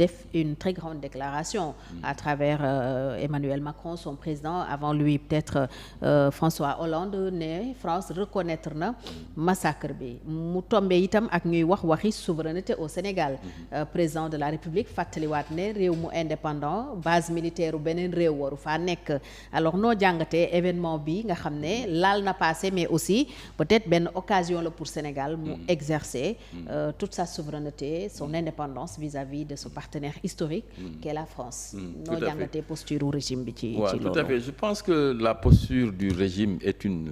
def une très grande déclaration à travers Emmanuel Macron, son président, avant lui peut-être François Hollande, ne France reconnaître na massacre bi mu tombé itam ak ñuy waxi souveraineté au Sénégal. Président de la République fàttaliwaat ne réew mu indépendant base militaire u beneen réew waru faa nekk. Alors noo jàngatee événement bi nga xam ne laal na passé mais aussi peut-être benn occasion la pour Sénégal mu exercer toute sa souveraineté, son indépendance vis-à-vis de son partenaire historique qu'est la France. Noo jàngatee posture u régime bi ci loolu. Tout à fait. Je pense que la posture du régime est une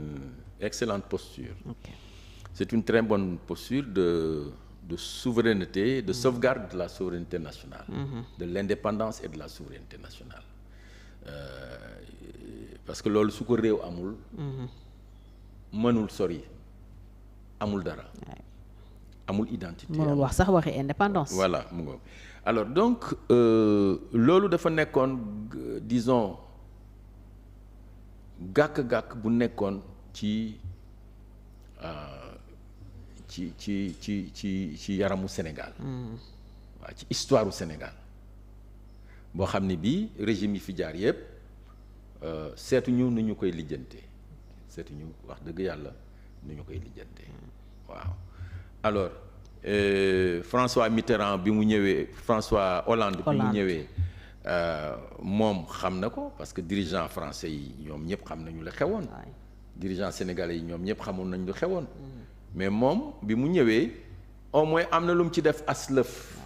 excellente posture. Okay. C'est une très bonne posture de souveraineté, de sauvegarde de la souveraineté nationale, de l'indépendance et de la souveraineté nationale. Parce que loolu su ko réew amul mënul sori amul dara amul identité mënul wax sax waxi indépendance. Voilà mu ngoog alors donc loolu dafa nekkoon disons gàkk-gàkk bu nekkoon ci yaramu Sénégal waaw ci histoire u Sénégal boo xam ne bii régime yi fi jaar yëpp seetuñu nu ñu koy lijjante seetuñu wax dëgg yàlla nu ñu koy lijjante waaw alors François Mitterrand bi mu ñëwee François Hollande bi mu ñëwee moom xam na ko parce que dirigeant français yi ñoom ñëpp xam nañu la xewoon dirigeant sénégalais yi ñoom ñëpp xamoon nañ lu xewoon mais moom bi mu ñëwee au moins am na lu mu ci def aslëf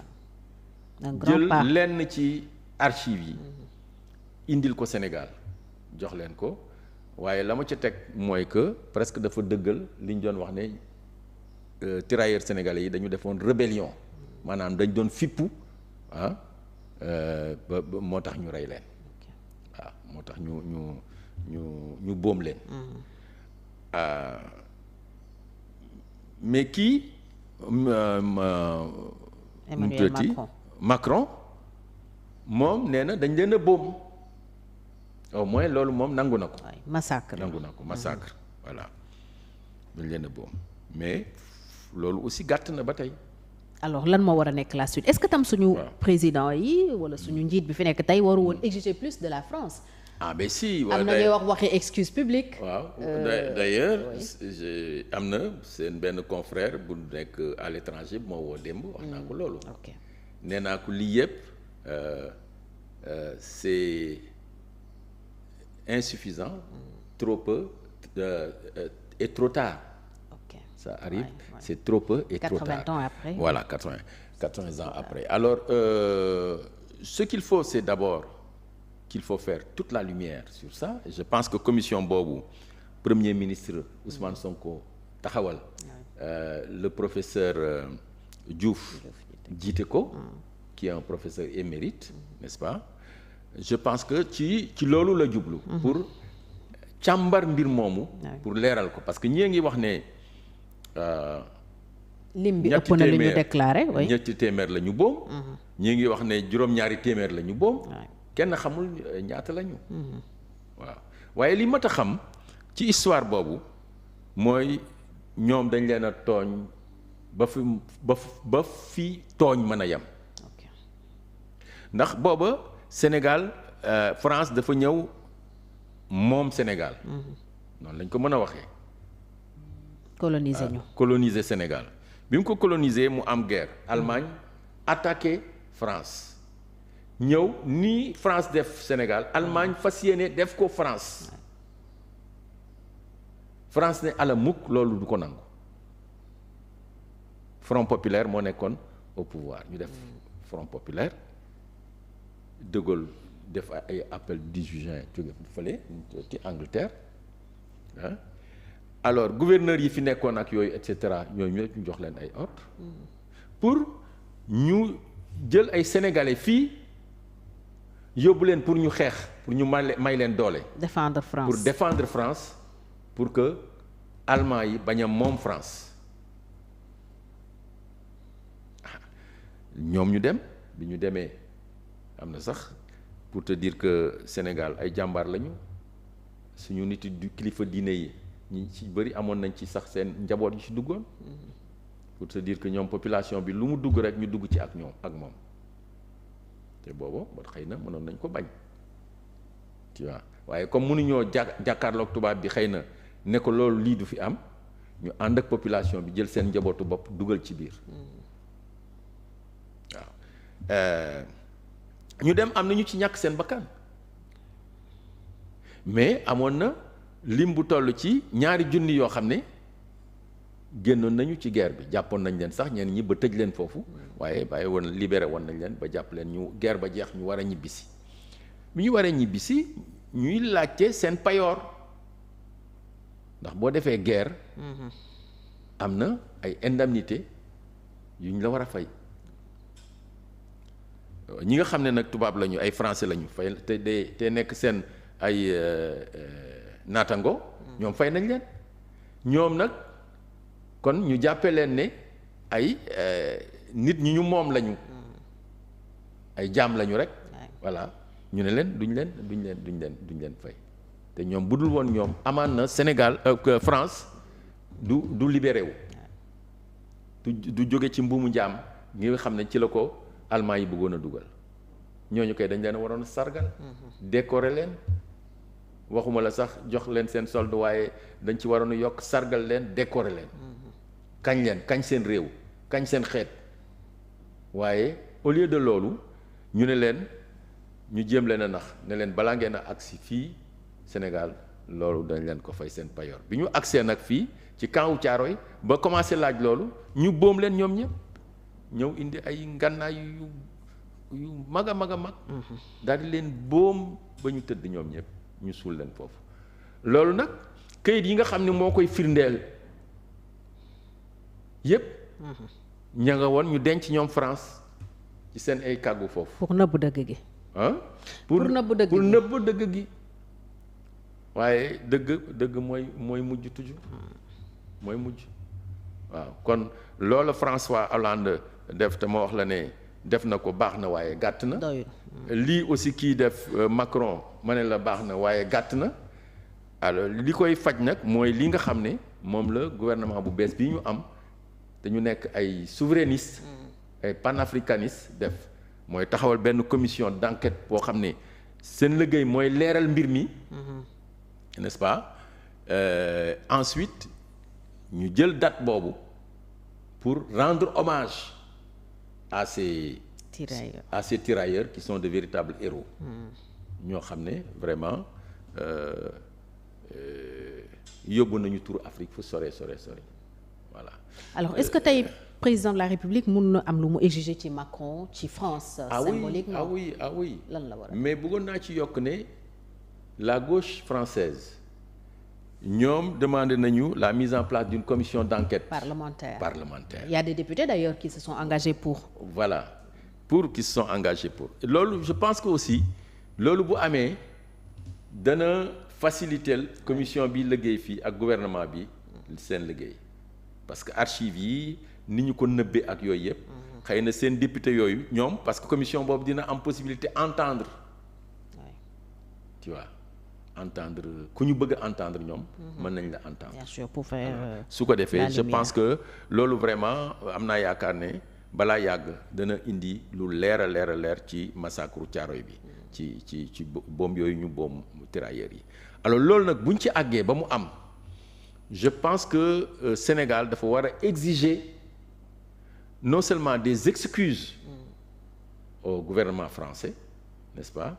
jël lenn ci archives yi indil ko Sénégal jox leen ko waaye la ma ca teg mooy que presque dafa dëggal li ñu doon wax ne tirailleurs sénégalais yi dañu defoon rébellion maanaam dañ doon fippu ba moo tax ñu rey leen waaw moo tax ñu boom leen mais kii Emmanuel Macron moom nee na dañ leen a boom au moins loolu moom nangu na ko. massacre nangu na ko massacre voilà dañ leen a boom mais loolu aussi gàtt na ba tey. alors lan moo war a nekk la suite est-ce que tam suñu président yi wala suñu njiit bi fi nekk tey waru woon exiger plus de la France. Ben si. am na ñuy waxi excuse publique. waaw d'ailleurs am na seen benn confrère bu nekk à l'étranger moo woo démb wax naa ko loolu. nee naa ko lii yëpp c'est insuffisant trop peu et trop tard. Ça arrive c'est trop peu et trop tard. 80 ans après. Voilà 80 ans après. Alors ce qu'il faut c'est d'abord qu'il faut faire toute la lumière sur ça. Je pense que commission boobu Premier ministre Ousmane Sonko taxawal le professeur Diouf jiite ko qui est un professeur émérite n'est-ce pas. Je pense que ci loolu la jublu pour càmbar mbir moomu pour leeral ko parce que ñii ngi wax ne lim bi ëpp na li ñu déclaré ñetti téeméer la ñu boom ñii ngi wax ne juróom-ñaari téeméer la ñu boom kenn xamul ñaata la ñu waaw waaye li mat a xam ci histoire boobu mooy ñoom dañ leen a tooñ ba fi tooñ mën a yem ndax booba Sénégal France dafa ñëw moom Sénégal noonu lañ ko mën a waxee coloniser Sénégal bi mu ko coloniser mu am guerre Allemagne attaqué France ñëw nii France def Sénégal Allemagne fas yéene def ko France France ne ala mukk loolu du ko nangu Front populaire moo nekkoon au pouvoir ñu def Front populaire De Gaulle def ay appel 18 juin jóge fële ci Angleterre alors gouverneur yi fi nekkoon ak yooyu et cetera ñooñu ñu jox leen ay ordre pour ñu jël ay sénégalais fii yóbbu leen pour ñu xeex pour ñu may leen doole. défendre France pour défendre France pour que allemand yi bañ a moom France ñoom ñu dem bi ñu demee am na sax pour te dire que Sénégal ay jàmbaar lañu suñu nit du kilifa diine yi ñi ci bëri amoon nañ ci sax seen njaboot yu ci duggoon pour te dire que ñoom population bi lu mu dugg rek ñu dugg ci ak ñoom ak moom te boobu xëy na mënoon nañ ko bañ tu vois waaye comme mënuñoo jàkkaarloog tubaab bi xëy na ne ko loolu lii du fi am ñu ànd ak population bi jël seen njabootu bopp dugal ci biir waaw ñu dem am na ñu ci ñàkk seen bakkan mais amoon na lim bu toll ci 2 junni yoo xam ne génnoon nañu ci guerre bi jàppoon nañ leen sax ñenn ñi ba tëj leen foofu waaye bàyyi woon libéré woon nañ leen ba jàpp leen ñu guerre ba jeex ñu war a ñibbisi bi ñu waree ñibbisi ñuy laajte seen payoor ndax boo defee guerre am na ay indemnité yu ñu la war a fay ñi nga xam ne nag tubaab lañu ay français lañu fay te nekk seen ay naatango ñoom fay nañ leen ñoom nag kon ñu jàppee leen ne ay nit ñi ñu moom lañu ay jaam lañu rek voilà ñu ne leen duñ leen fay te ñoom bu dul woon ñoom amaan na Sénégal France du libéré wu du jóge ci mbuumu njaam ngi nga xam ne ci la ko allemand yi bëggoon a dugal ñooñu koy dañ leen a waroon a sargal décorer leen waxuma la sax jox leen seen solde waaye dañ ci waroon a yokk sargal leen décorer leen kañ seen réew kañ seen xeet waaye au lieu de loolu ñu ne leen ñu jéem leen a nax ne leen balaa ngeen a agsi fii Sénégal loolu dañ leen ko fay seen payoor bi ñu agsee nag fii ci camp Thiaroye ba commencé laaj loolu ñu boom leen ñoom ñëpp ñëw indi ay ngànnaay yu mag a mag a mag daal di leen boom ba ñu tëdd ñoom ñëpp ñu suul leen foofu loolu nag këyit yi nga xam ne moo koy firndeel yëpp ña nga woon ñu denc ñoom France ci seen ay kàggu foofu pour nëbb dëgg gi pour nëbb dëgg gi waaye dëgg mooy mujj toujours mooy mujj waaw kon loolu François Hollande def te ma wax la ne def na ko baax na waaye gàtt na lii aussi kii def Macron ma ne la baax na waaye gàtt na alors li koy faj nag mooy li nga xam ne moom la gouvernement bu bees bii ñu am te ñu nekk ay souverainistes ay panafricanistes def mooy taxawal benn commission d'enquête boo xam ne seen liggéey mooy leeral mbir mi n'est-ce pas ensuite ñu jël date boobu pour rendre hommage à ces tirailleurs qui sont de véritables héros ñoo xam ne vraiment yóbbu nañu turu Afrique fu sore voilà. Alors est-ce que tey président de la République mun na am lu mu exiger ci Macron ci France. symboliquement ah oui lan la war a mais bëggoon naa ci yokk ne la gauche française ñoom demandé nañu la mise en place d'une commission d'enquête parlementaire. Il y a des députés d'ailleurs qui se sont engagés pour. Voilà qui se sont engagés pour loolu je pense que aussi loolu bu amee dana faciliter commission bi liggéey fii ak gouvernement bi seen liggéey parce que archives yi ni ñu ko nëbbee ak yooyu yëpp xëy na seen député yooyu ñoom parce que commission boobu dina am possibilité entendre tu vois entendre ku ñu bëgg a entendre ñoom mën nañ la entendre bien sûr pour faire su ko defee je pense que loolu vraiment am naa yaakaar ne balaa yàgg dana indi lu leer a leer ci massacre Thiaroye bi ci boom yooyu ñu boom tirailleurs yi alors loolu nag buñ ci àggee ba mu am je pense que Sénégal dafa war a exiger non seulement des excuses au gouvernement français n'est-ce pas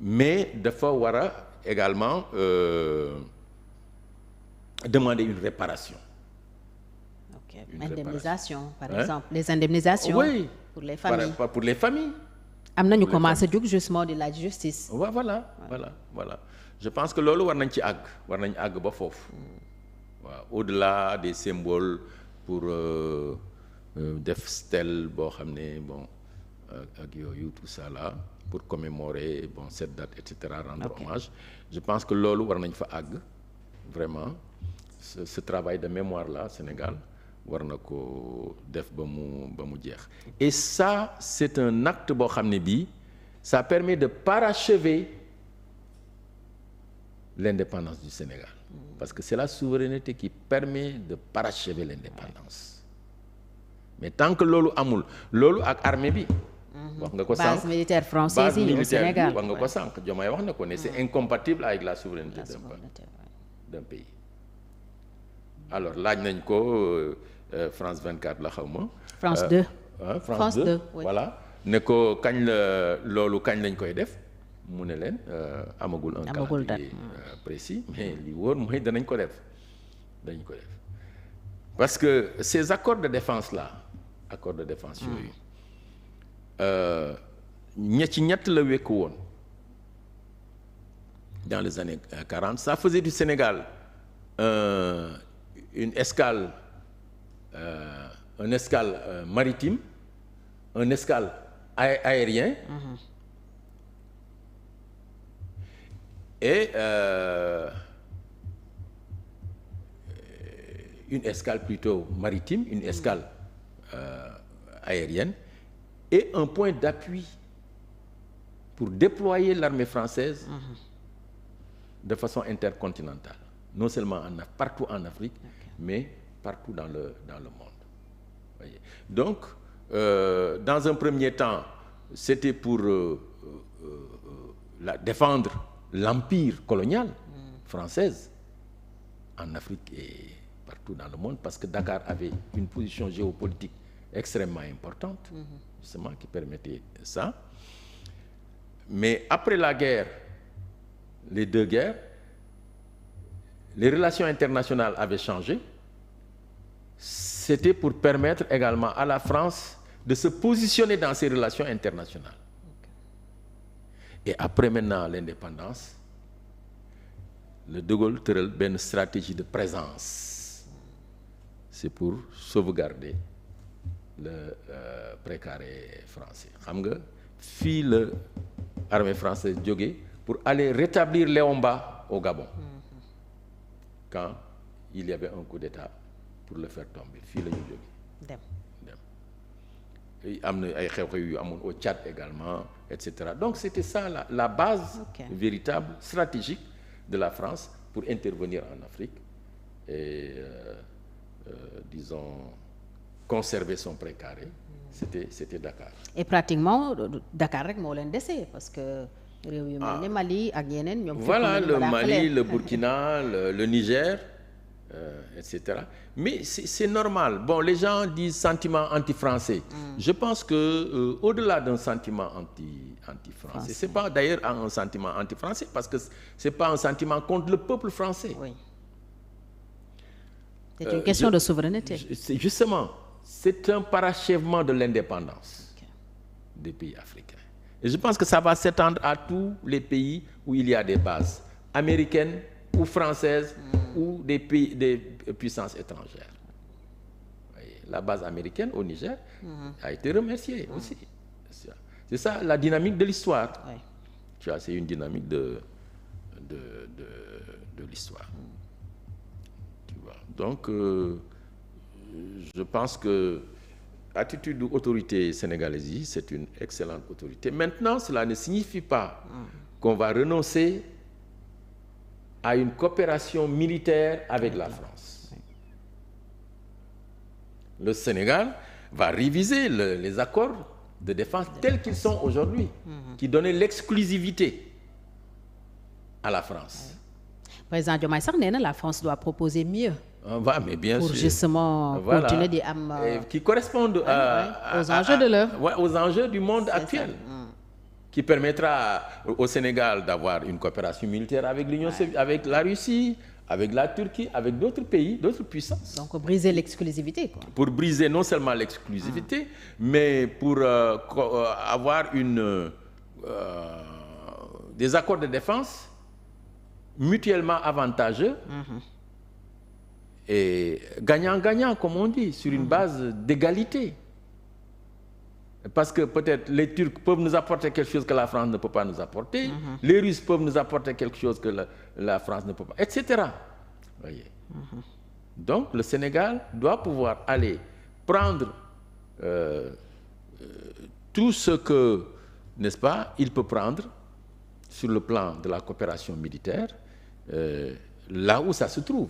mais dafa war a également demander une réparation. Indemnisation par exemple les indemnisations. Oui, pour les familles pour les familles. am nañu commencé jóg justement de la justice. voilà je pense que loolu war nañ ci àgg war nañ àgg ba foofu waaw au-delà des symboles pour def stèle boo xam ne bon ak yooyu tout ça là pour commémorer bon cette date et cetera rendre hommage je pense que loolu war nañ fa àgg vraiment ce travail de mémoire là Sénégal war na ko def ba mu jeex et ça c'est un acte boo xam ne bii ça permet de parachever l'indépendance du Sénégal parce que c'est la souveraineté qui permet de parachever l'indépendance mais tant que loolu amul loolu ak armée bi wax nga ko sànq base militaire française yi au Sénégal wax nga ko sànq Diomaye wax na ko ne c'est incompatible avec la souveraineté d'un pays. alors laaj nañ ko France 24 la xaw ma. France 2. France 2 voilà ne ko kañ la loolu kañ lañ koy def mu ne leen amagul un calendrier précis mais li wóor mooy danañ ko def parce que ces accords de défense là yooyu ñett la wekku woon dans les années 40 ça faisait du Sénégal une escale maritime, un escale aérien et une escale plutôt maritime, une escale aérienne et un point d'appui pour déployer l'armée française de façon intercontinentale, non seulement partout en Afrique, mais partout dans le monde. Voyez. Donc, dans un premier temps, c'était pour défendre l'empire colonial française en Afrique et partout dans le monde, parce que Dakar avait une position géopolitique extrêmement importante, justement, qui permettait ça. Mais après la guerre, les deux guerres, les relations internationales avaient changé. C'était pour permettre également à la France de se positionner dans ces relations internationales. Et après maintenant l'indépendance, le De Gaulle tëral benn stratégie de présence. C'est pour sauvegarder le précaré français. Xam nga fii la armée française jóge pour aller rétablir Léon Mba au Gabon. Quand il y avait un coup d'État pour le faire tomber fii la ñu jóge am na ay xew-xew yu amoon au Tchad également et cetera. Donc c'était ça la base véritable stratégique de la France pour intervenir en Afrique et disons conserver son précaré. C'était Dakar. Et pratiquement Dakar rek moo leen dese parce que réew yu mel ni Mali ak yeneen ñoom. Voilà le Mali, le Burkina, le Niger, etc. Mais c'est normal. Bon, les gens disent sentiment anti-français. Je pense que au-delà d'un sentiment anti-français, c'est pas d'ailleurs un sentiment anti-français parce que c'est pas un sentiment contre le peuple français. Oui. C'est une question de souveraineté. Justement, c'est un parachèvement de l'indépendance des pays africains. Et je pense que ça va s'étendre à tous les pays où il y a des bases américaines ou françaises ou des pays, des puissances étrangères. Voyez, la base américaine au Niger a été remerciée aussi. C'est ça la dynamique de l'histoire. Tu vois, c'est une dynamique de l'histoire. Tu vois. Donc, je pense que l'attitude de l'autorité sénégalaise, c'est une excellente autorité. Maintenant, cela ne signifie pas qu'on va renoncer à une coopération militaire avec la France. Le Sénégal va réviser les accords de défense tels qu'ils sont aujourd'hui, qui donnaient l'exclusivité à la France. Président Diomaye sax nee na la France doit proposer mieux. Mais bien pour sûr. justement continuer di am. Qui correspondent aux enjeux de l'heure. Aux enjeux du monde actuel. Qui permettra au Sénégal d'avoir une coopération militaire avec l'Union soviétique, avec la Russie, avec la Turquie, avec d'autres pays, d'autres puissances. Donc briser l'exclusivité, quoi. Pour briser non seulement l'exclusivité, mais pour avoir des accords de défense mutuellement avantageux et gagnant-gagnant, comme on dit, sur une base d'égalité. Parce que peut-être les Turcs peuvent nous apporter quelque chose que la France ne peut pas nous apporter, les Russes peuvent nous apporter quelque chose que la France ne peut pas, etc. Voyez. Donc le Sénégal doit pouvoir aller prendre tout ce que, n'est-ce pas, il peut prendre sur le plan de la coopération militaire, là où ça se trouve.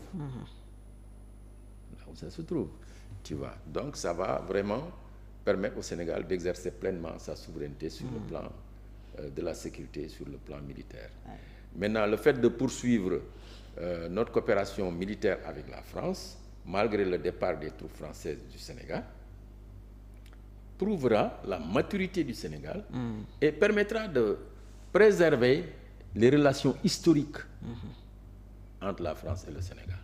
Là où ça se trouve, tu vois. Donc ça va vraiment permettre au Sénégal d'exercer pleinement sa souveraineté sur le plan de la sécurité, sur le plan militaire. Maintenant, le fait de poursuivre notre coopération militaire avec la France, malgré le départ des troupes françaises du Sénégal, prouvera la maturité du Sénégal et permettra de préserver les relations historiques entre la France et le Sénégal.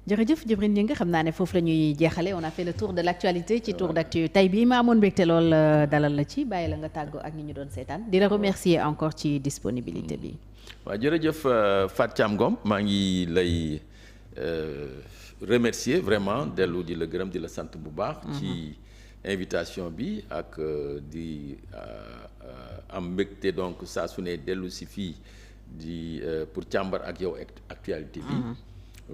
jërëjëf Djibril Gningue xam naa ne foofu la ñuy jeexale on a fait le tour de l'actualité ci tour d'actu tey bii ma amoon mbégte lool dalal la ci bàyyi la nga tàggoo ak ñi ñu doon seetaan di la remercier encore ci disponibilité bi. waaw jërëjëf Fatou Thiam Ngom maa ngi lay remercier vraiment dellu di la gërëm di la sant bu baax. ci invitation bi ak di am mbégte donc saa su ne dellu si fii di pour càmbar ak yow actualité bi.